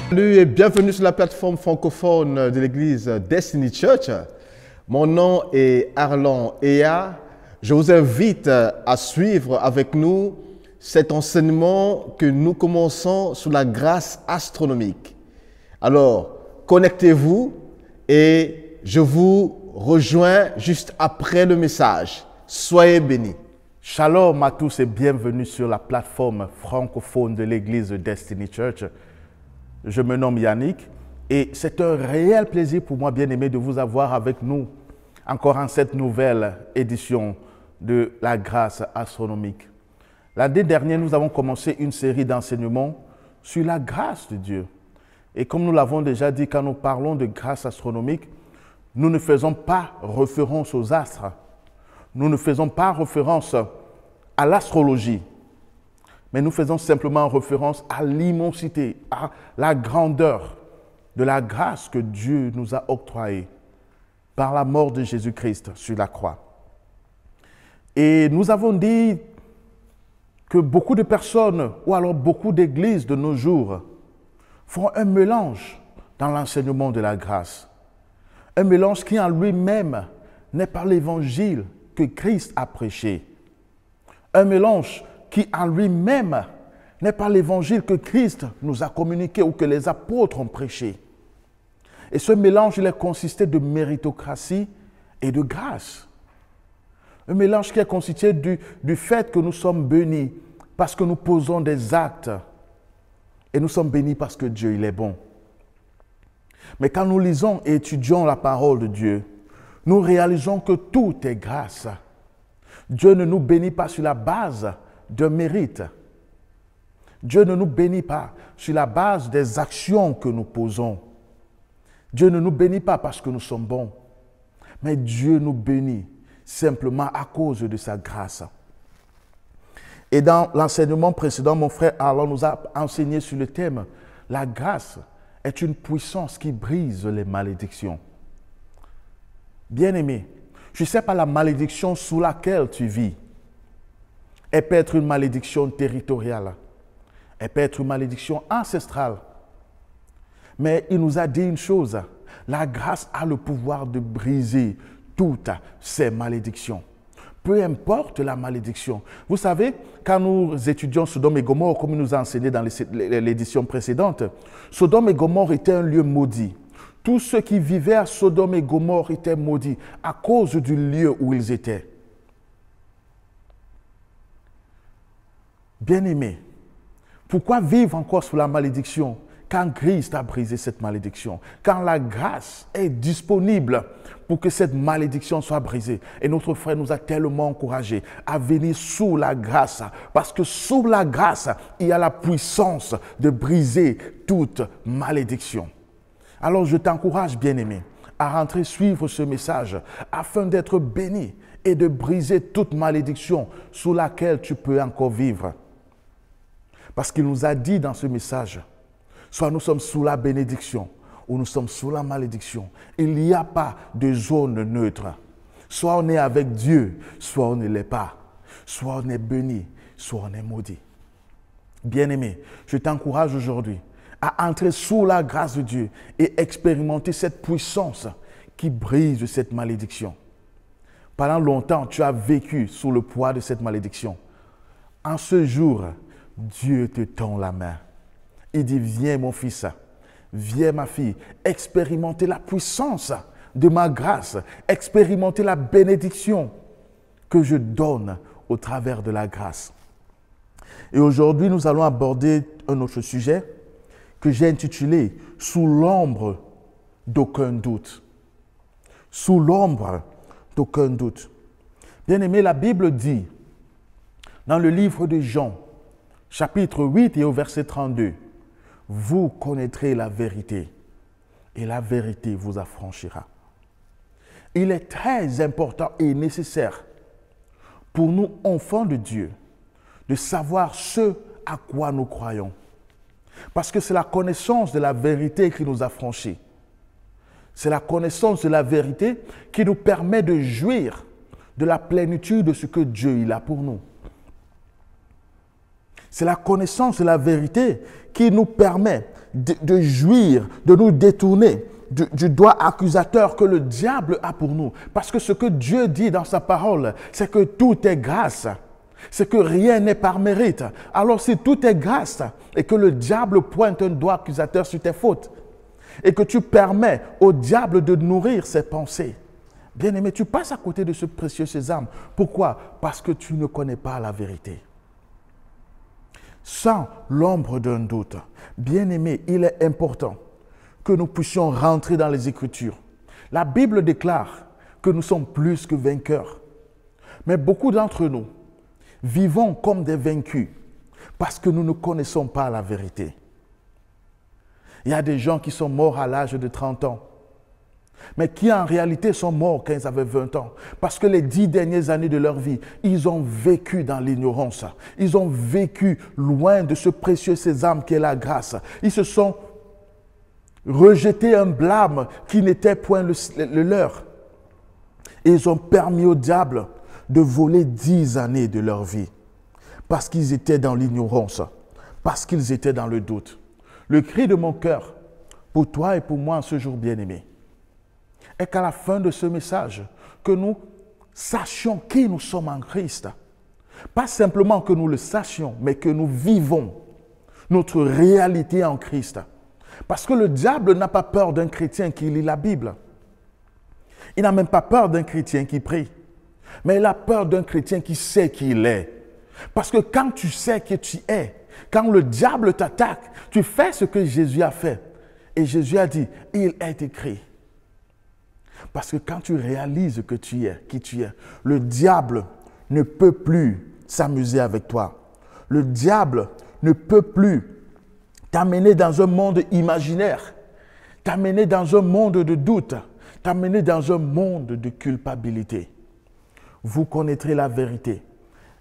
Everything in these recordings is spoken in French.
Salut et bienvenue sur la plateforme francophone de l'église Destiny Church. Mon nom est Arlan Ea. Je vous invite à suivre avec nous cet enseignement que nous commençons sur la grâce astronomique. Alors, connectez-vous et je vous rejoins juste après le message. Soyez bénis. Shalom à tous et bienvenue sur la plateforme francophone de l'église Destiny Church. Je me nomme Yannick et c'est un réel plaisir pour moi, bien-aimé, de vous avoir avec nous encore en cette nouvelle édition de la grâce astronomique. L'année dernière, nous avons commencé une série d'enseignements sur la grâce de Dieu. Et comme nous l'avons déjà dit, quand nous parlons de grâce astronomique, nous ne faisons pas référence aux astres. Nous ne faisons pas référence à l'astrologie, mais nous faisons simplement référence à l'immensité, à la grandeur de la grâce que Dieu nous a octroyée par la mort de Jésus-Christ sur la croix. Et nous avons dit que beaucoup de personnes, ou alors beaucoup d'églises de nos jours, font un mélange dans l'enseignement de la grâce. Un mélange qui en lui-même n'est pas l'évangile que Christ a prêché. Un mélange qui en lui-même n'est pas l'évangile que Christ nous a communiqué ou que les apôtres ont prêché. Et ce mélange, il est consisté de méritocratie et de grâce. Un mélange qui est constitué du fait que nous sommes bénis parce que nous posons des actes et nous sommes bénis parce que Dieu, il est bon. Mais quand nous lisons et étudions la parole de Dieu, nous réalisons que tout est grâce. Dieu ne nous bénit pas sur la base d'un mérite. Dieu ne nous bénit pas sur la base des actions que nous posons. Dieu ne nous bénit pas parce que nous sommes bons. Mais Dieu nous bénit simplement à cause de sa grâce. Et dans l'enseignement précédent, mon frère Arlan nous a enseigné sur le thème « La grâce est une puissance qui brise les malédictions ». Bien-aimé, je ne sais pas la malédiction sous laquelle tu vis. Elle peut être une malédiction territoriale. Elle peut être une malédiction ancestrale. Mais il nous a dit une chose, la grâce a le pouvoir de briser toutes ces malédictions. Peu importe la malédiction. Vous savez, quand nous étudions Sodome et Gomorrhe, comme il nous a enseigné dans l'édition précédente, Sodome et Gomorrhe était un lieu maudit. Tous ceux qui vivaient à Sodome et Gomorrhe étaient maudits à cause du lieu où ils étaient. Bien-aimés, pourquoi vivre encore sous la malédiction quand Christ a brisé cette malédiction, quand la grâce est disponible pour que cette malédiction soit brisée? Et notre frère nous a tellement encouragés à venir sous la grâce, parce que sous la grâce, il y a la puissance de briser toute malédiction. Alors je t'encourage, bien-aimé, à rentrer suivre ce message afin d'être béni et de briser toute malédiction sous laquelle tu peux encore vivre. Parce qu'il nous a dit dans ce message, soit nous sommes sous la bénédiction ou nous sommes sous la malédiction. Il n'y a pas de zone neutre. Soit on est avec Dieu, soit on ne l'est pas. Soit on est béni, soit on est maudit. Bien-aimé, je t'encourage aujourd'hui à entrer sous la grâce de Dieu et expérimenter cette puissance qui brise cette malédiction. Pendant longtemps, tu as vécu sous le poids de cette malédiction. En ce jour, Dieu te tend la main. Il dit, viens mon fils, viens ma fille, expérimenter la puissance de ma grâce, expérimenter la bénédiction que je donne au travers de la grâce. Et aujourd'hui, nous allons aborder un autre sujet que j'ai intitulé « Sous l'ombre d'aucun doute ». Sous l'ombre d'aucun doute. Bien-aimé, la Bible dit, dans le livre de Jean, chapitre 8 et au verset 32, « Vous connaîtrez la vérité, et la vérité vous affranchira. » Il est très important et nécessaire pour nous, enfants de Dieu, de savoir ce à quoi nous croyons. Parce que c'est la connaissance de la vérité qui nous affranchit. C'est la connaissance de la vérité qui nous permet de jouir de la plénitude de ce que Dieu il a pour nous. C'est la connaissance de la vérité qui nous permet de jouir, de nous détourner du doigt accusateur que le diable a pour nous. Parce que ce que Dieu dit dans sa parole, c'est que tout est grâce. C'est que rien n'est par mérite. Alors si tout est grâce et que le diable pointe un doigt accusateur sur tes fautes et que tu permets au diable de nourrir ses pensées, bien-aimé, tu passes à côté de ce précieux sésame. Pourquoi? Parce que tu ne connais pas la vérité. Sans l'ombre d'un doute, bien-aimé, il est important que nous puissions rentrer dans les Écritures. La Bible déclare que nous sommes plus que vainqueurs. Mais beaucoup d'entre nous vivons comme des vaincus parce que nous ne connaissons pas la vérité. Il y a des gens qui sont morts à l'âge de 30 ans, mais qui en réalité sont morts quand ils avaient 20 ans. Parce que les 10 dernières années de leur vie, ils ont vécu dans l'ignorance. Ils ont vécu loin de ce précieux sésame qui est la grâce. Ils se sont rejetés un blâme qui n'était point le leur. Et ils ont permis au diable de voler 10 années de leur vie. Parce qu'ils étaient dans l'ignorance. Parce qu'ils étaient dans le doute. Le cri de mon cœur, pour toi et pour moi en ce jour bien-aimé, est qu'à la fin de ce message, que nous sachions qui nous sommes en Christ. Pas simplement que nous le sachions, mais que nous vivons notre réalité en Christ. Parce que le diable n'a pas peur d'un chrétien qui lit la Bible. Il n'a même pas peur d'un chrétien qui prie. Mais il a peur d'un chrétien qui sait qui il est. Parce que quand tu sais qui tu es, quand le diable t'attaque, tu fais ce que Jésus a fait. Et Jésus a dit, il est écrit. Parce que quand tu réalises que tu es, qui tu es, le diable ne peut plus s'amuser avec toi. Le diable ne peut plus t'amener dans un monde imaginaire, t'amener dans un monde de doute, t'amener dans un monde de culpabilité. Vous connaîtrez la vérité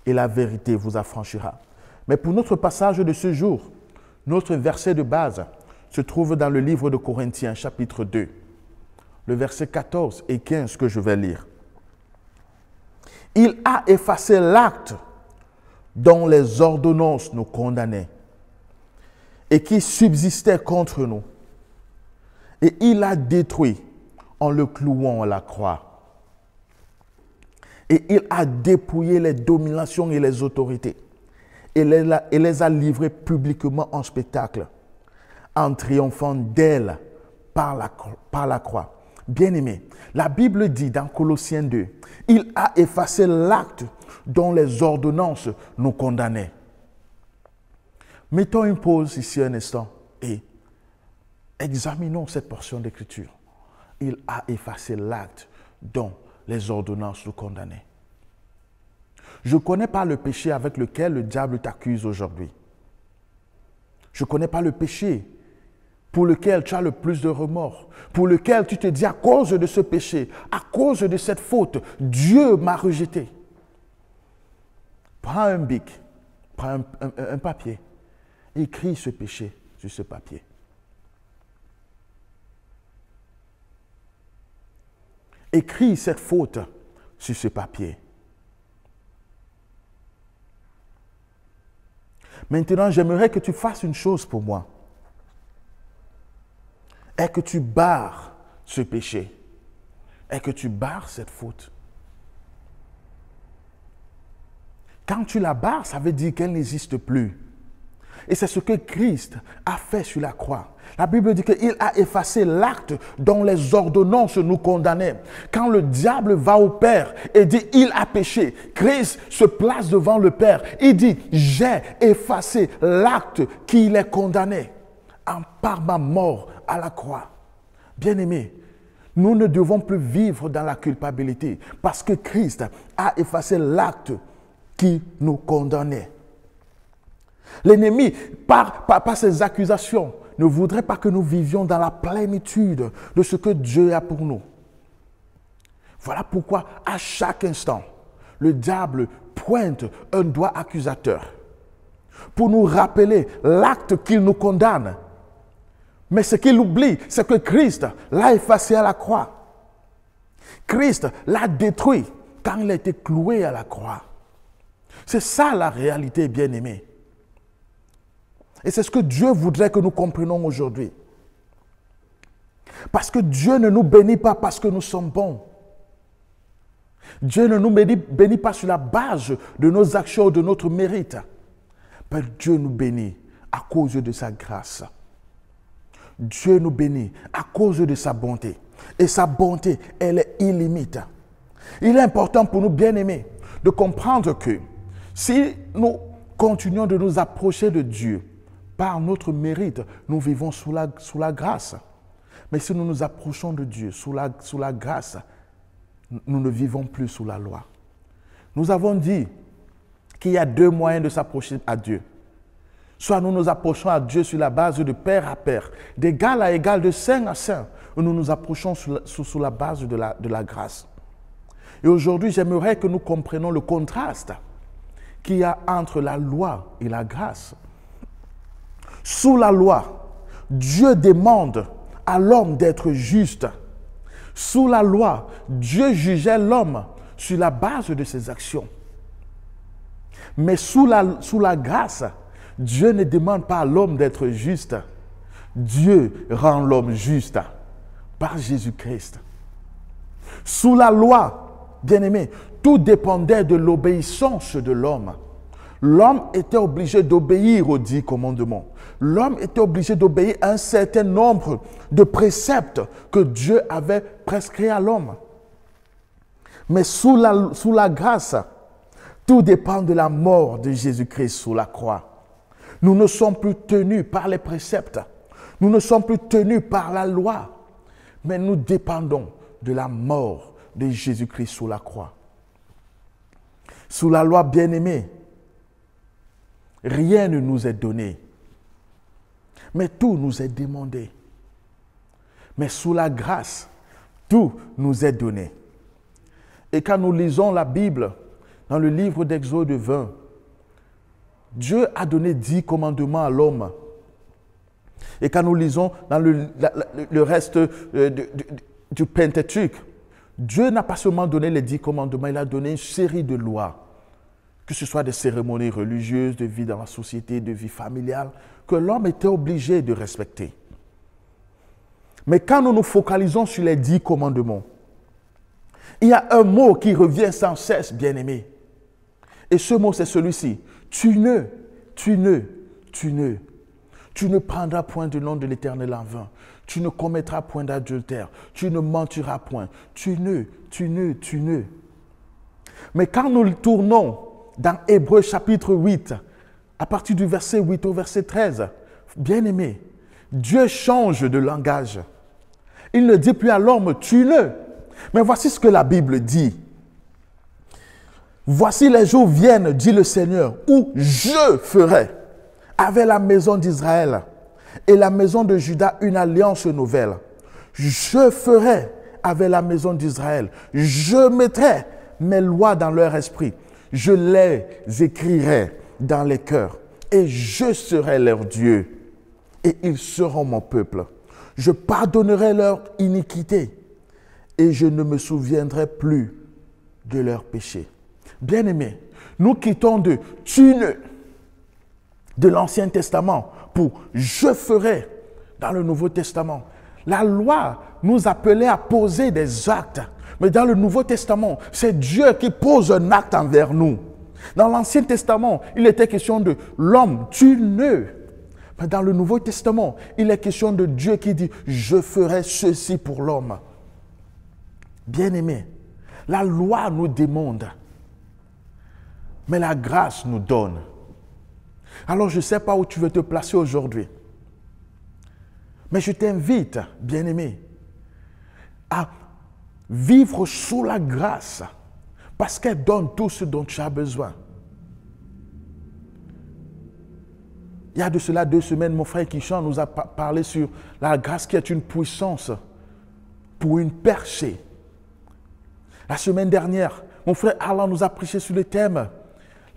et la vérité vous affranchira. Mais pour notre passage de ce jour, notre verset de base se trouve dans le livre de Corinthiens, chapitre 2. Le verset 14 et 15 que je vais lire. Il a effacé l'acte dont les ordonnances nous condamnaient et qui subsistait contre nous. Et il a détruit en le clouant à la croix. Et il a dépouillé les dominations et les autorités et les a livrées publiquement en spectacle en triomphant d'elles par la croix. Bien-aimé, la Bible dit dans Colossiens 2, il a effacé l'acte dont les ordonnances nous condamnaient. Mettons une pause ici un instant et examinons cette portion d'écriture. Il a effacé l'acte dont les ordonnances nous condamnaient. Je ne connais pas le péché avec lequel le diable t'accuse aujourd'hui. Je ne connais pas le péché pour lequel tu as le plus de remords, pour lequel tu te dis à cause de ce péché, à cause de cette faute, Dieu m'a rejeté. Prends un bic, prends un papier, écris ce péché sur ce papier. Écris cette faute sur ce papier. Maintenant, j'aimerais que tu fasses une chose pour moi. Et que tu barres ce péché. Et que tu barres cette faute. Quand tu la barres, ça veut dire qu'elle n'existe plus. Et c'est ce que Christ a fait sur la croix. La Bible dit qu'il a effacé l'acte dont les ordonnances nous condamnaient. Quand le diable va au Père et dit « il a péché », Christ se place devant le Père. Il dit « j'ai effacé l'acte qui les condamnait par ma mort à la croix ». Bien-aimés, nous ne devons plus vivre dans la culpabilité parce que Christ a effacé l'acte qui nous condamnait. L'ennemi, par ses accusations, ne voudrait pas que nous vivions dans la plénitude de ce que Dieu a pour nous. Voilà pourquoi, à chaque instant, le diable pointe un doigt accusateur pour nous rappeler l'acte qu'il nous condamne. Mais ce qu'il oublie, c'est que Christ l'a effacé à la croix. Christ l'a détruit quand il a été cloué à la croix. C'est ça la réalité, bien-aimée. Et c'est ce que Dieu voudrait que nous comprenions aujourd'hui. Parce que Dieu ne nous bénit pas parce que nous sommes bons. Dieu ne nous bénit pas sur la base de nos actions ou de notre mérite. Mais Dieu nous bénit à cause de sa grâce. Dieu nous bénit à cause de sa bonté. Et sa bonté, elle est illimitée. Il est important pour nous, bien-aimés, de comprendre que si nous continuons de nous approcher de Dieu par notre mérite, nous vivons sous la grâce. Mais si nous nous approchons de Dieu sous la grâce, nous ne vivons plus sous la loi. Nous avons dit qu'il y a deux moyens de s'approcher à Dieu. Soit nous nous approchons à Dieu sur la base de pair à pair, d'égal à égal, de saint à saint, ou nous nous approchons sous la base de la grâce. Et aujourd'hui, j'aimerais que nous comprenions le contraste qu'il y a entre la loi et la grâce. Sous la loi, Dieu demande à l'homme d'être juste. Sous la loi, Dieu jugeait l'homme sur la base de ses actions. Mais sous la grâce, Dieu ne demande pas à l'homme d'être juste. Dieu rend l'homme juste par Jésus-Christ. Sous la loi, bien-aimé, tout dépendait de l'obéissance de l'homme. L'homme était obligé d'obéir aux 10 commandements. L'homme était obligé d'obéir à un certain nombre de préceptes que Dieu avait prescrits à l'homme. Mais sous la grâce, tout dépend de la mort de Jésus-Christ sous la croix. Nous ne sommes plus tenus par les préceptes. Nous ne sommes plus tenus par la loi. Mais nous dépendons de la mort de Jésus-Christ sous la croix. Sous la loi, bien-aimée, rien ne nous est donné. Mais tout nous est demandé. Mais sous la grâce, tout nous est donné. Et quand nous lisons la Bible, dans le livre d'Exode 20, Dieu a donné 10 commandements à l'homme. Et quand nous lisons dans le reste du Pentateuque, Dieu n'a pas seulement donné les 10 commandements, il a donné une série de lois. Que ce soit des cérémonies religieuses, de vie dans la société, de vie familiale, que l'homme était obligé de respecter. Mais quand nous nous focalisons sur les 10 commandements, il y a un mot qui revient sans cesse, bien-aimé. Et ce mot, c'est celui-ci. Tu ne prendras point du nom de l'Éternel en vain. Tu ne commettras point d'adultère. Tu ne mentiras point. Tu ne. Mais quand nous tournons dans Hébreux chapitre 8, à partir du verset 8 au verset 13, bien-aimé, Dieu change de langage. Il ne dit plus à l'homme, tu ne. Mais voici ce que la Bible dit. Voici les jours viennent, dit le Seigneur, où je ferai avec la maison d'Israël et la maison de Juda une alliance nouvelle. Je ferai avec la maison d'Israël. Je mettrai mes lois dans leur esprit. Je les écrirai dans les cœurs. Et je serai leur Dieu. Et ils seront mon peuple. Je pardonnerai leur iniquité. Et je ne me souviendrai plus de leurs péchés. Bien-aimés, nous quittons de tu ne de l'Ancien Testament pour je ferai dans le Nouveau Testament. La loi nous appelait à poser des actes. Mais dans le Nouveau Testament, c'est Dieu qui pose un acte envers nous. Dans l'Ancien Testament, il était question de l'homme, tu ne. Mais dans le Nouveau Testament, il est question de Dieu qui dit, je ferai ceci pour l'homme. Bien-aimés, la loi nous demande, mais la grâce nous donne. Alors je ne sais pas où tu veux te placer aujourd'hui, mais je t'invite, bien-aimé, à vivre sous la grâce, parce qu'elle donne tout ce dont tu as besoin. Il y a de cela 2 semaines, mon frère Kishan nous a parlé sur la grâce qui est une puissance pour une percée. La semaine dernière, mon frère Arlan nous a prêché sur le thème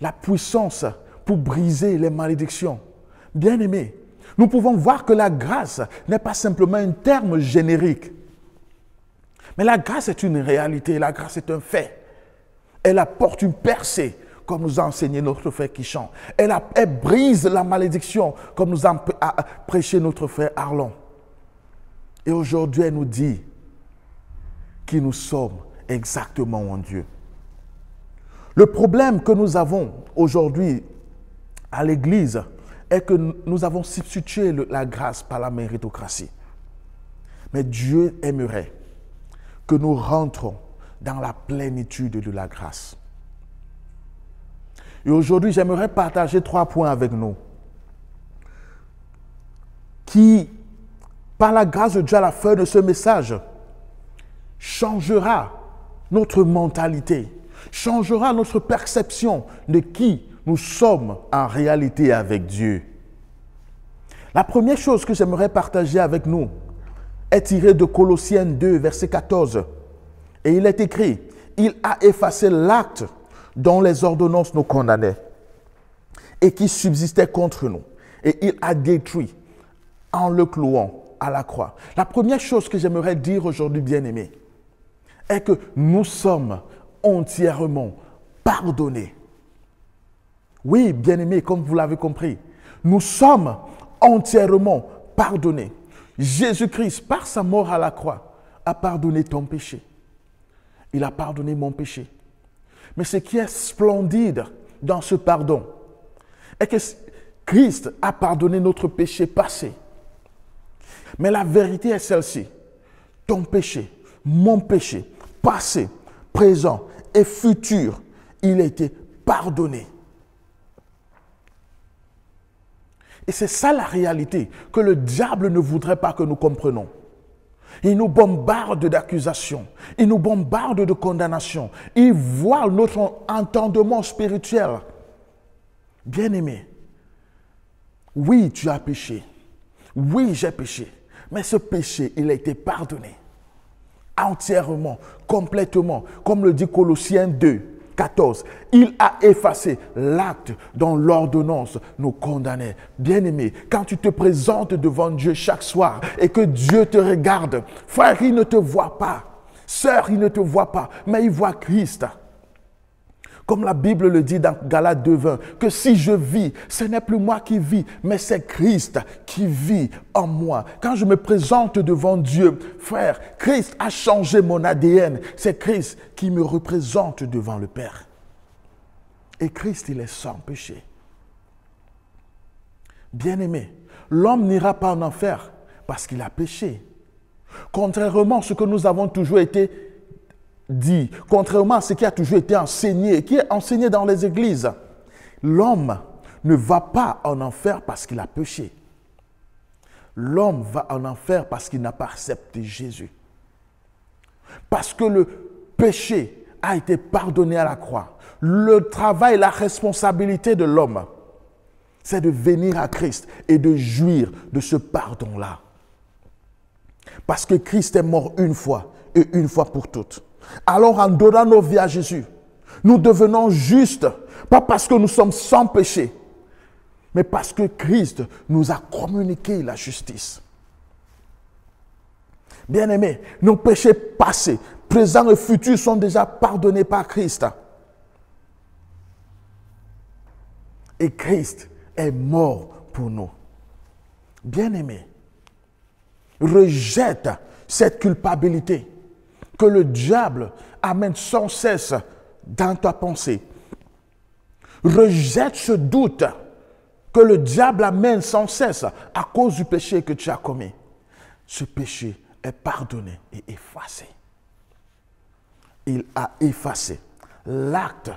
la puissance pour briser les malédictions. Bien-aimés, nous pouvons voir que la grâce n'est pas simplement un terme générique. Mais la grâce est une réalité, la grâce est un fait. Elle apporte une percée comme nous a enseigné notre frère Kishan. Elle brise la malédiction, comme nous a prêché notre frère Arlon. Et aujourd'hui, elle nous dit qui nous sommes exactement en Dieu. Le problème que nous avons aujourd'hui à l'Église est que nous avons substitué la grâce par la méritocratie. Mais Dieu aimerait que nous rentrons dans la plénitude de la grâce. Et aujourd'hui, j'aimerais partager 3 points avec nous qui, par la grâce de Dieu à la fin de ce message, changera notre mentalité, changera notre perception de qui nous sommes en réalité avec Dieu. La première chose que j'aimerais partager avec nous est tirée de Colossiens 2, verset 14. Et il est écrit, « Il a effacé l'acte dont les ordonnances nous condamnaient et qui subsistait contre nous. Et il a détruit en le clouant à la croix. » La première chose que j'aimerais dire aujourd'hui, bien-aimés, est que nous sommes entièrement pardonnés. Oui, bien-aimés, comme vous l'avez compris, nous sommes entièrement pardonnés. Jésus-Christ, par sa mort à la croix, a pardonné ton péché. Il a pardonné mon péché. Mais ce qui est splendide dans ce pardon est que Christ a pardonné notre péché passé. Mais la vérité est celle-ci. Ton péché, mon péché, passé, présent et futur, il a été pardonné. Et c'est ça la réalité que le diable ne voudrait pas que nous comprenions. Il nous bombarde d'accusations, il nous bombarde de condamnations. Il voit notre entendement spirituel. Bien-aimé, oui, tu as péché. Oui, j'ai péché. Mais ce péché, il a été pardonné. Entièrement, complètement. Comme le dit Colossiens 2, 14. Il a effacé l'acte dont l'ordonnance nous condamnait. Bien-aimé, quand tu te présentes devant Dieu chaque soir et que Dieu te regarde, frère, il ne te voit pas. Sœur, il ne te voit pas, mais il voit Christ. Comme la Bible le dit dans Galates 2:20, que si je vis, ce n'est plus moi qui vis, mais c'est Christ qui vit en moi. Quand je me présente devant Dieu, frère, Christ a changé mon ADN. C'est Christ qui me représente devant le Père. Et Christ, il est sans péché. Bien-aimé, l'homme n'ira pas en enfer parce qu'il a péché. Contrairement à ce que nous avons toujours été dit, contrairement à ce qui a toujours été enseigné, qui est enseigné dans les églises, l'homme ne va pas en enfer parce qu'il a péché. L'homme va en enfer parce qu'il n'a pas accepté Jésus. Parce que le péché a été pardonné à la croix. Le travail, la responsabilité de l'homme, c'est de venir à Christ et de jouir de ce pardon-là. Parce que Christ est mort une fois et une fois pour toutes. Alors en donnant nos vies à Jésus, nous devenons justes, pas parce que nous sommes sans péché, mais parce que Christ nous a communiqué la justice. Bien-aimés, nos péchés passés, présents et futurs sont déjà pardonnés par Christ. Et Christ est mort pour nous. Bien-aimés, rejette cette culpabilité que le diable amène sans cesse dans ta pensée. Rejette ce doute que le diable amène sans cesse à cause du péché que tu as commis. Ce péché est pardonné et effacé. Il a effacé l'acte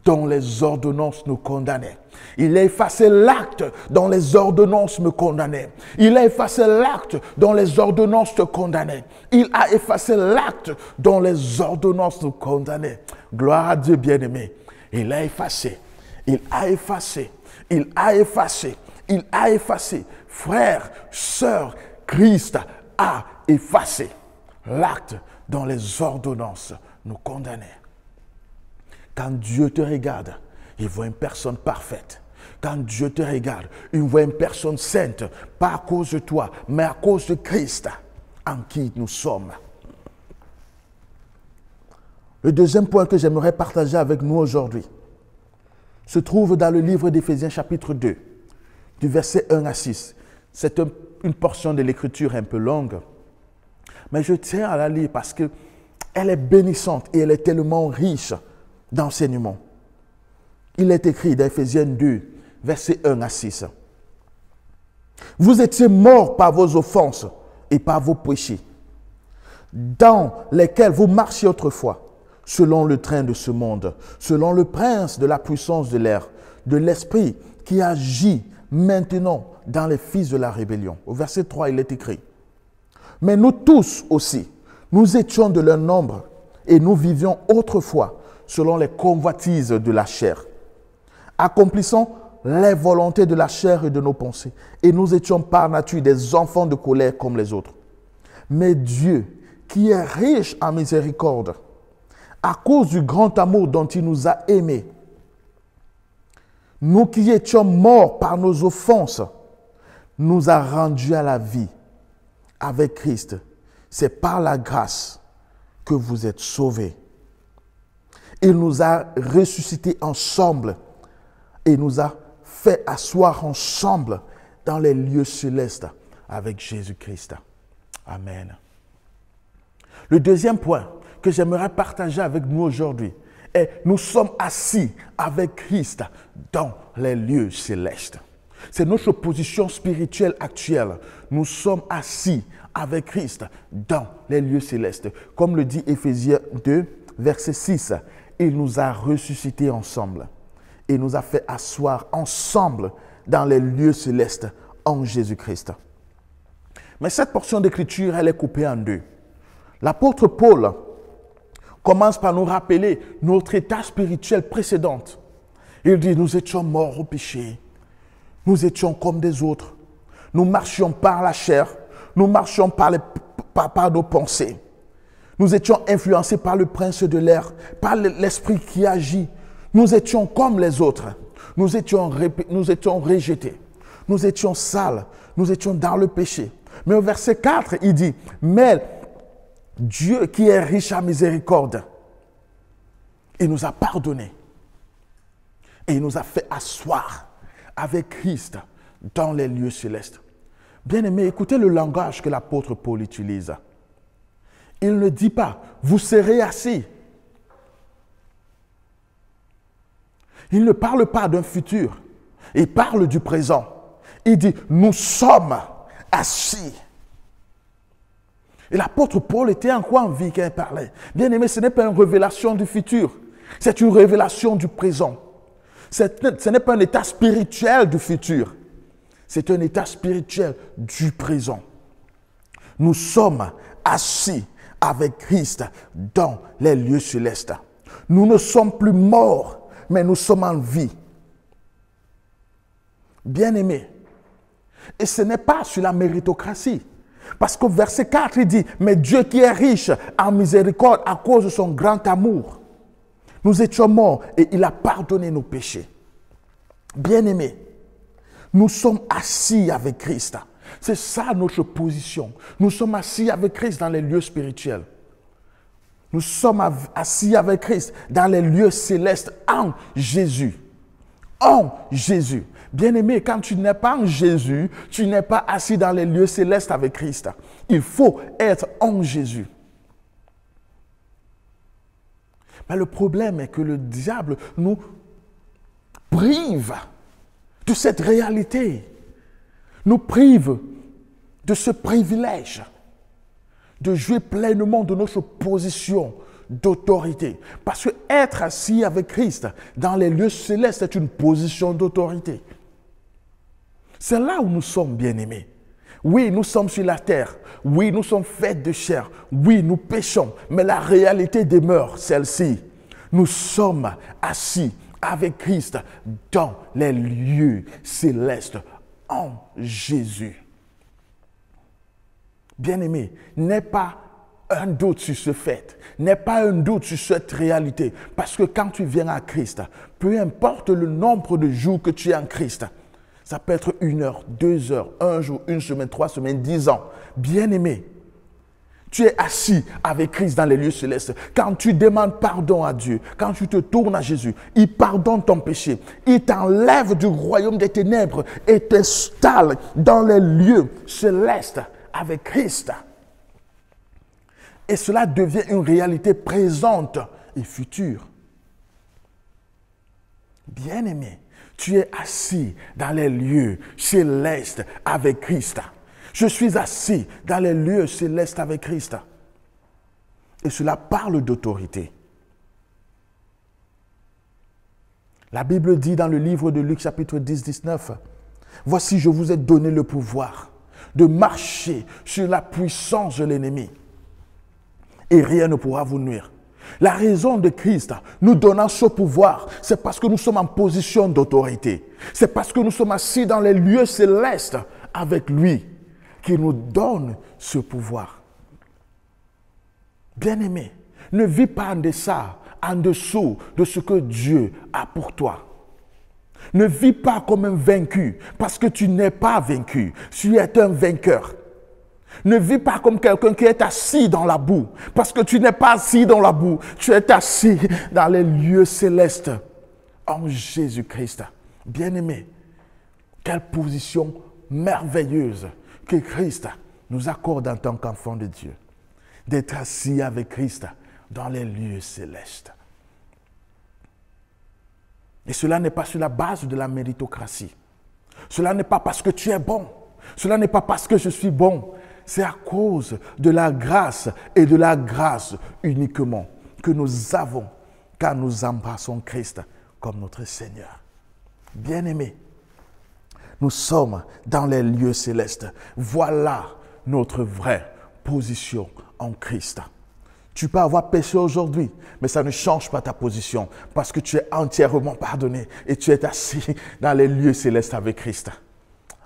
dont les ordonnances nous condamnaient. Il a effacé l'acte dont les ordonnances me condamnaient. Il a effacé l'acte dont les ordonnances te condamnaient. Il a effacé l'acte dont les ordonnances nous condamnaient. Gloire à Dieu, bien-aimé. Il a effacé. Il a effacé. Il a effacé. Il a effacé. Frère, sœur, Christ a effacé l'acte dont les ordonnances nous condamnaient. Quand Dieu te regarde, il voit une personne parfaite. Quand Dieu te regarde, il voit une personne sainte, pas à cause de toi, mais à cause de Christ en qui nous sommes. Le deuxième point que j'aimerais partager avec nous aujourd'hui se trouve dans le livre d'Éphésiens chapitre 2, du verset 1 à 6. C'est une portion de l'écriture un peu longue, mais je tiens à la lire parce qu'elle est bénissante et elle est tellement riche d'enseignements. Il est écrit dans Éphésiens 2, verset 1 à 6. Vous étiez morts par vos offenses et par vos péchés, dans lesquels vous marchiez autrefois, selon le train de ce monde, selon le prince de la puissance de l'air, de l'esprit qui agit maintenant dans les fils de la rébellion. Au verset 3, il est écrit: mais nous tous aussi, nous étions de leur nombre et nous vivions autrefois selon les convoitises de la chair, accomplissant les volontés de la chair et de nos pensées. Et nous étions par nature des enfants de colère comme les autres. Mais Dieu, qui est riche en miséricorde, à cause du grand amour dont il nous a aimés, nous qui étions morts par nos offenses, nous a rendus à la vie avec Christ. C'est par la grâce que vous êtes sauvés. Il nous a ressuscités ensemble et nous a fait asseoir ensemble dans les lieux célestes avec Jésus-Christ. Amen. Le deuxième point que j'aimerais partager avec nous aujourd'hui est: nous sommes assis avec Christ dans les lieux célestes. C'est notre position spirituelle actuelle. Nous sommes assis avec Christ dans les lieux célestes. Comme le dit Éphésiens 2, verset 6, il nous a ressuscités ensemble et nous a fait asseoir ensemble dans les lieux célestes en Jésus-Christ. Mais cette portion d'écriture, elle est coupée en deux. L'apôtre Paul commence par nous rappeler notre état spirituel précédent. Il dit: nous étions morts au péché. Nous étions comme des autres. Nous marchions par la chair. Nous marchions par nos pensées. Nous étions influencés par le prince de l'air, par l'esprit qui agit. Nous étions comme les autres. Nous étions rejetés. Nous étions sales. Nous étions dans le péché. Mais au verset 4, il dit: mais Dieu qui est riche en miséricorde, il nous a pardonné et il nous a fait asseoir avec Christ dans les lieux célestes. Bien-aimés, écoutez le langage que l'apôtre Paul utilise. Il ne dit pas: vous serez assis. Il ne parle pas d'un futur. Il parle du présent. Il dit: nous sommes assis. Et l'apôtre Paul était encore en vie quand il parlait. Bien-aimé, ce n'est pas une révélation du futur. C'est une révélation du présent. Ce n'est pas un état spirituel du futur. C'est un état spirituel du présent. Nous sommes assis avec Christ dans les lieux célestes. Nous ne sommes plus morts, mais nous sommes en vie. Bien-aimés. Et ce n'est pas sur la méritocratie. Parce qu'au verset 4, il dit: mais Dieu qui est riche en miséricorde à cause de son grand amour, nous étions morts et il a pardonné nos péchés. Bien-aimés, nous sommes assis avec Christ. C'est ça notre position. Nous sommes assis avec Christ dans les lieux spirituels. Nous sommes assis avec Christ dans les lieux célestes en Jésus. En Jésus. Bien-aimé, quand tu n'es pas en Jésus, tu n'es pas assis dans les lieux célestes avec Christ. Il faut être en Jésus. Mais le problème est que le diable nous prive de cette réalité. Nous prive de ce privilège de jouir pleinement de notre position d'autorité. Parce que être assis avec Christ dans les lieux célestes est une position d'autorité. C'est là où nous sommes bien-aimés. Oui, nous sommes sur la terre. Oui, nous sommes faits de chair. Oui, nous péchons. Mais la réalité demeure celle-ci. Nous sommes assis avec Christ dans les lieux célestes en Jésus. Bien-aimé, n'aie pas un doute sur ce fait. N'aie pas un doute sur cette réalité. Parce que quand tu viens à Christ, peu importe le nombre de jours que tu es en Christ, ça peut être 1 heure, 2 heures, 1 jour, 1 semaine, 3 semaines, 10 ans. Bien-aimé, Tu es assis avec Christ dans les lieux célestes. Quand tu demandes pardon à Dieu, quand tu te tournes à Jésus, il pardonne ton péché. Il t'enlève du royaume des ténèbres et t'installe dans les lieux célestes avec Christ. Et cela devient une réalité présente et future. Bien-aimé, tu es assis dans les lieux célestes avec Christ. Je suis assis dans les lieux célestes avec Christ. Et cela parle d'autorité. La Bible dit dans le livre de Luc chapitre 10, 19, « Voici, je vous ai donné le pouvoir de marcher sur la puissance de l'ennemi et rien ne pourra vous nuire. » La raison de Christ nous donnant ce pouvoir, c'est parce que nous sommes en position d'autorité. C'est parce que nous sommes assis dans les lieux célestes avec lui qui nous donne ce pouvoir. Bien-aimé, ne vis pas en dessous de ce que Dieu a pour toi. Ne vis pas comme un vaincu parce que tu n'es pas vaincu. Tu es un vainqueur. Ne vis pas comme quelqu'un qui est assis dans la boue parce que tu n'es pas assis dans la boue. Tu es assis dans les lieux célestes en Jésus-Christ. Bien-aimé, quelle position merveilleuse que Christ nous accorde en tant qu'enfant de Dieu, d'être assis avec Christ dans les lieux célestes. Et cela n'est pas sur la base de la méritocratie. Cela n'est pas parce que tu es bon. Cela n'est pas parce que je suis bon. C'est à cause de la grâce et de la grâce uniquement que nous avons quand nous embrassons Christ comme notre Seigneur. Bien-aimés, nous sommes dans les lieux célestes. Voilà notre vraie position en Christ. Tu peux avoir péché aujourd'hui, mais ça ne change pas ta position parce que tu es entièrement pardonné et tu es assis dans les lieux célestes avec Christ.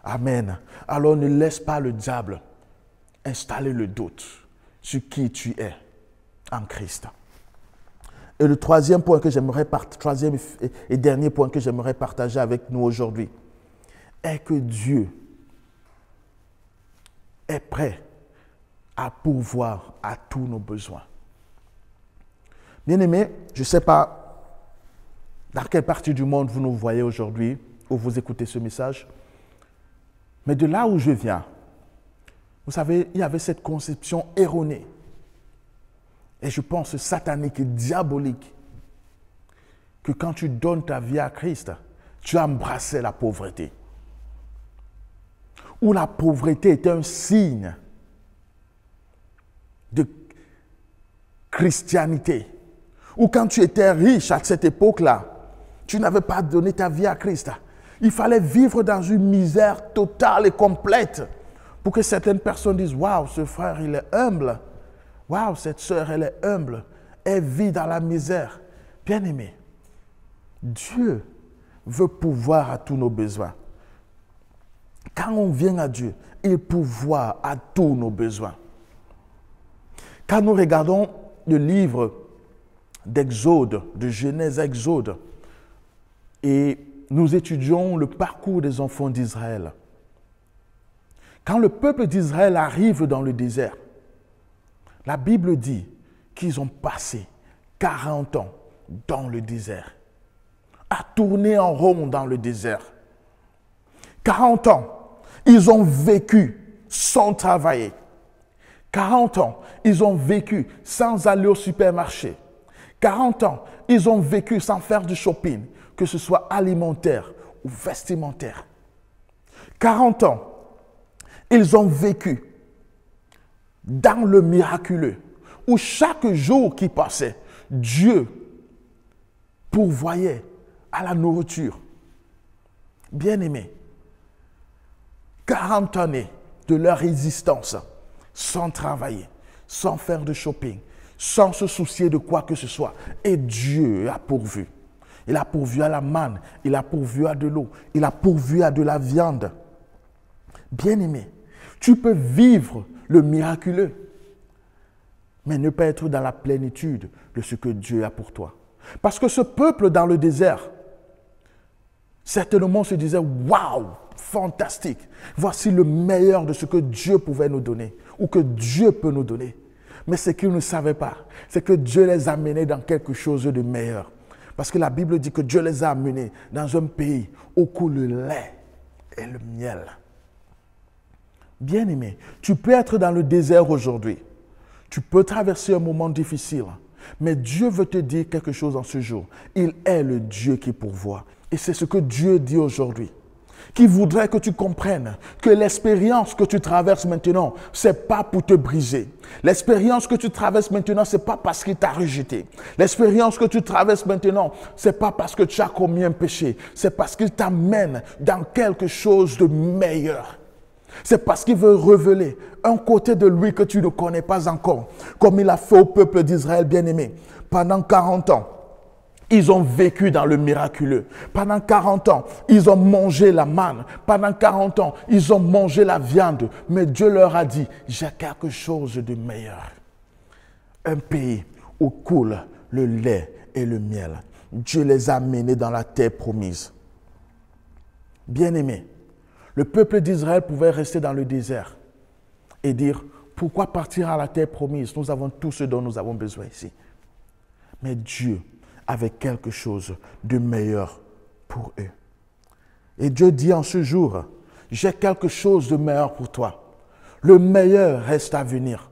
Amen. Alors ne laisse pas le diable installer le doute sur qui tu es en Christ. Et le troisième et dernier point que j'aimerais partager avec nous aujourd'hui est que Dieu est prêt à pourvoir à tous nos besoins. Bien-aimés, je ne sais pas dans quelle partie du monde vous nous voyez aujourd'hui ou vous écoutez ce message, mais de là où je viens, vous savez, il y avait cette conception erronée, et je pense satanique et diabolique, que quand tu donnes ta vie à Christ, tu as embrassé la pauvreté. Où la pauvreté était un signe de christianité. Ou quand tu étais riche à cette époque-là, tu n'avais pas donné ta vie à Christ. Il fallait vivre dans une misère totale et complète pour que certaines personnes disent « Waouh, ce frère, il est humble. Waouh, cette sœur, elle est humble. Elle vit dans la misère. » Bien-aimé, Dieu veut pouvoir à tous nos besoins. Quand on vient à Dieu, il pourvoit à tous nos besoins. Quand nous regardons le livre d'Exode, de Genèse Exode, et nous étudions le parcours des enfants d'Israël, quand le peuple d'Israël arrive dans le désert, la Bible dit qu'ils ont passé 40 ans dans le désert, à tourner en rond dans le désert. 40 ans, ils ont vécu sans travailler. 40 ans, ils ont vécu sans aller au supermarché. 40 ans, ils ont vécu sans faire du shopping, que ce soit alimentaire ou vestimentaire. 40 ans, ils ont vécu dans le miraculeux, où chaque jour qui passait, Dieu pourvoyait à la nourriture. Bien-aimés, 40 années de leur existence sans travailler, sans faire de shopping, sans se soucier de quoi que ce soit. Et Dieu a pourvu. Il a pourvu à la manne, il a pourvu à de l'eau, il a pourvu à de la viande. Bien-aimé, tu peux vivre le miraculeux, mais ne pas être dans la plénitude de ce que Dieu a pour toi. Parce que ce peuple dans le désert, certainement se disait « Waouh, fantastique! Voici le meilleur de ce que Dieu pouvait nous donner ou que Dieu peut nous donner. » Mais ce qu'ils ne savaient pas, c'est que Dieu les a menés dans quelque chose de meilleur. Parce que la Bible dit que Dieu les a amenés dans un pays où coule le lait et le miel. Bien-aimé, tu peux être dans le désert aujourd'hui. Tu peux traverser un moment difficile. Mais Dieu veut te dire quelque chose en ce jour. Il est le Dieu qui pourvoit. Et c'est ce que Dieu dit aujourd'hui. Qui voudrait que tu comprennes que l'expérience que tu traverses maintenant, ce n'est pas pour te briser. L'expérience que tu traverses maintenant, ce n'est pas parce qu'il t'a rejeté. L'expérience que tu traverses maintenant, ce n'est pas parce que tu as commis un péché. C'est parce qu'il t'amène dans quelque chose de meilleur. C'est parce qu'il veut révéler un côté de lui que tu ne connais pas encore. Comme il a fait au peuple d'Israël bien-aimé. Pendant 40 ans, ils ont vécu dans le miraculeux. Pendant 40 ans, ils ont mangé la manne. Pendant 40 ans, ils ont mangé la viande. Mais Dieu leur a dit, j'ai quelque chose de meilleur. Un pays où coule le lait et le miel. Dieu les a menés dans la terre promise. Bien-aimés, le peuple d'Israël pouvait rester dans le désert et dire, pourquoi partir à la terre promise? Nous avons tout ce dont nous avons besoin ici. Mais Dieu avait quelque chose de meilleur pour eux. Et Dieu dit en ce jour, j'ai quelque chose de meilleur pour toi. Le meilleur reste à venir.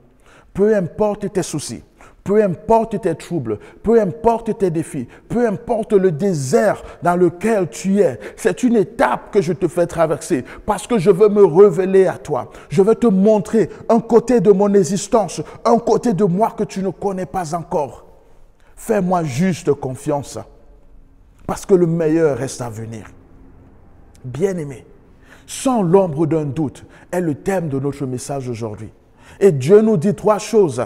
Peu importe tes soucis, peu importe tes troubles, peu importe tes défis, peu importe le désert dans lequel tu es, c'est une étape que je te fais traverser parce que je veux me révéler à toi. Je veux te montrer un côté de mon existence, un côté de moi que tu ne connais pas encore. Fais-moi juste confiance parce que le meilleur reste à venir. Bien-aimé, sans l'ombre d'un doute est le thème de notre message aujourd'hui. Et Dieu nous dit 3 choses.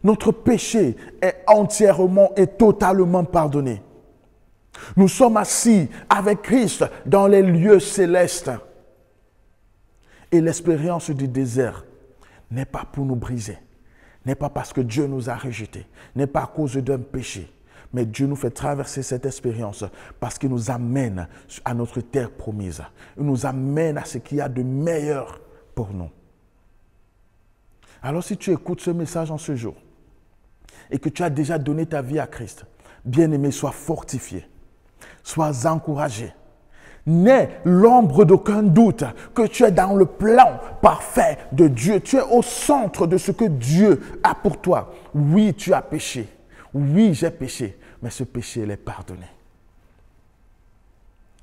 Notre péché est entièrement et totalement pardonné. Nous sommes assis avec Christ dans les lieux célestes. Et l'expérience du désert n'est pas pour nous briser. N'est pas parce que Dieu nous a rejetés. N'est pas à cause d'un péché. Mais Dieu nous fait traverser cette expérience parce qu'il nous amène à notre terre promise. Il nous amène à ce qu'il y a de meilleur pour nous. Alors si tu écoutes ce message en ce jour et que tu as déjà donné ta vie à Christ, bien-aimé, sois fortifié, sois encouragé. N'aie l'ombre d'aucun doute que tu es dans le plan parfait de Dieu. Tu es au centre de ce que Dieu a pour toi. Oui, tu as péché. Oui, j'ai péché. Mais ce péché, il est pardonné.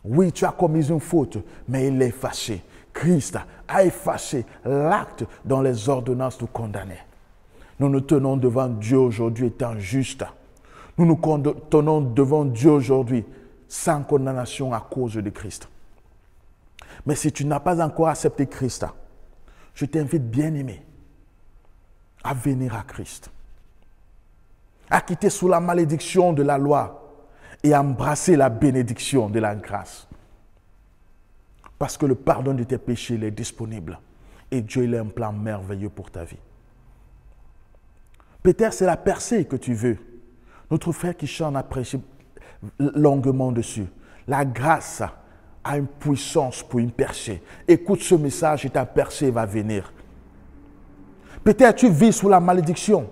Oui, tu as commis une faute, mais il est effacé. Christ a effacé l'acte dont les ordonnances nous condamnaient. Nous nous tenons devant Dieu aujourd'hui étant justes. Nous nous tenons devant Dieu aujourd'hui sans condamnation à cause de Christ. Mais si tu n'as pas encore accepté Christ, je t'invite, bien-aimé, à venir à Christ, à quitter sous la malédiction de la loi et à embrasser la bénédiction de la grâce. Parce que le pardon de tes péchés il est disponible et Dieu il a un plan merveilleux pour ta vie. Peut-être c'est la percée que tu veux. Notre frère qui chante a prêché longuement dessus. La grâce a une puissance pour une percée. Écoute ce message et ta percée va venir. Peut-être tu vis sous la malédiction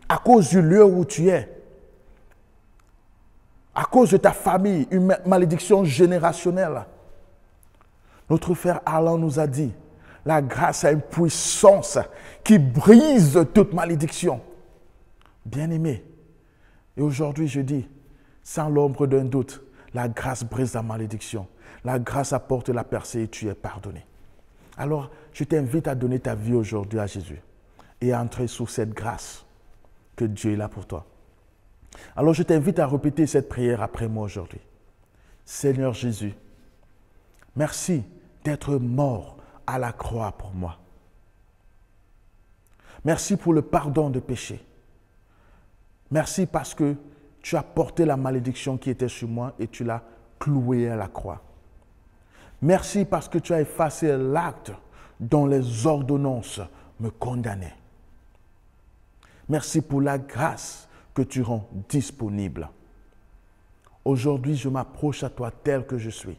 à cause du lieu où tu es, à cause de ta famille, une malédiction générationnelle. Notre frère Alain nous a dit, la grâce a une puissance qui brise toute malédiction. Bien-aimé, et aujourd'hui je dis, sans l'ombre d'un doute, la grâce brise la malédiction. La grâce apporte la percée et tu es pardonné. Alors, je t'invite à donner ta vie aujourd'hui à Jésus et à entrer sous cette grâce que Dieu est là pour toi. Alors, je t'invite à répéter cette prière après moi aujourd'hui. Seigneur Jésus, merci d'être mort à la croix pour moi. Merci pour le pardon de péché. Merci parce que tu as porté la malédiction qui était sur moi et tu l'as clouée à la croix. Merci parce que tu as effacé l'acte dont les ordonnances me condamnaient. Merci pour la grâce que tu rends disponible. Aujourd'hui, je m'approche à toi tel que je suis,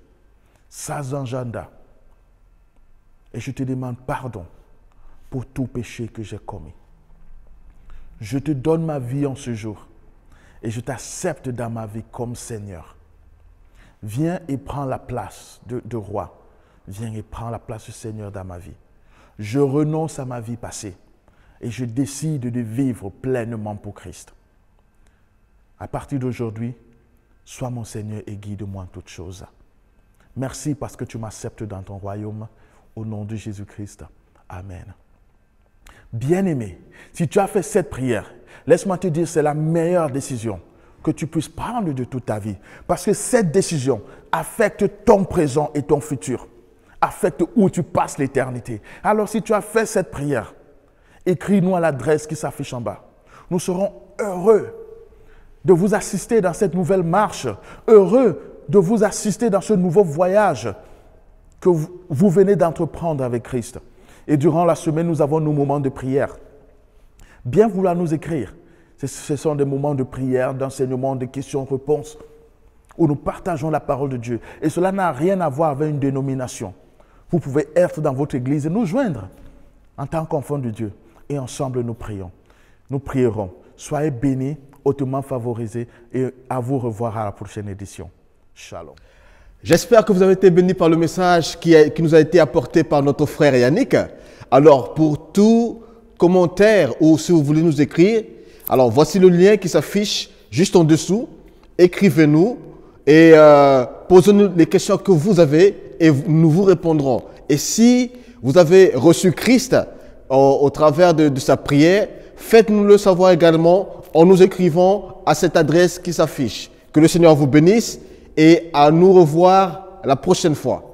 sans agenda. Et je te demande pardon pour tout péché que j'ai commis. Je te donne ma vie en ce jour et je t'accepte dans ma vie comme Seigneur. Viens et prends la place de roi. Viens et prends la place de Seigneur dans ma vie. Je renonce à ma vie passée et je décide de vivre pleinement pour Christ. À partir d'aujourd'hui, sois mon Seigneur et guide-moi en toutes choses. Merci parce que tu m'acceptes dans ton royaume. Au nom de Jésus-Christ. Amen. Bien-aimé, si tu as fait cette prière, laisse-moi te dire, c'est la meilleure décision que tu puisses prendre de toute ta vie. Parce que cette décision affecte ton présent et ton futur. Affecte où tu passes l'éternité. Alors si tu as fait cette prière, écris-nous à l'adresse qui s'affiche en bas. Nous serons heureux de vous assister dans cette nouvelle marche. Heureux de vous assister dans ce nouveau voyage que vous venez d'entreprendre avec Christ. Et durant la semaine, nous avons nos moments de prière. Bien vouloir nous écrire. Ce sont des moments de prière, d'enseignement, de questions-réponses, où nous partageons la parole de Dieu. Et cela n'a rien à voir avec une dénomination. Vous pouvez être dans votre église et nous joindre en tant qu'enfants de Dieu. Et ensemble, nous prions. Nous prierons. Soyez bénis, hautement favorisés, et à vous revoir à la prochaine édition. Shalom. J'espère que vous avez été bénis par le message qui nous a été apporté par notre frère Yannick. Alors, pour tout commentaire ou si vous voulez nous écrire, alors voici le lien qui s'affiche juste en dessous. Écrivez-nous et posez-nous les questions que vous avez et nous vous répondrons. Et si vous avez reçu Christ au travers de sa prière, faites-nous le savoir également en nous écrivant à cette adresse qui s'affiche. Que le Seigneur vous bénisse et à nous revoir la prochaine fois.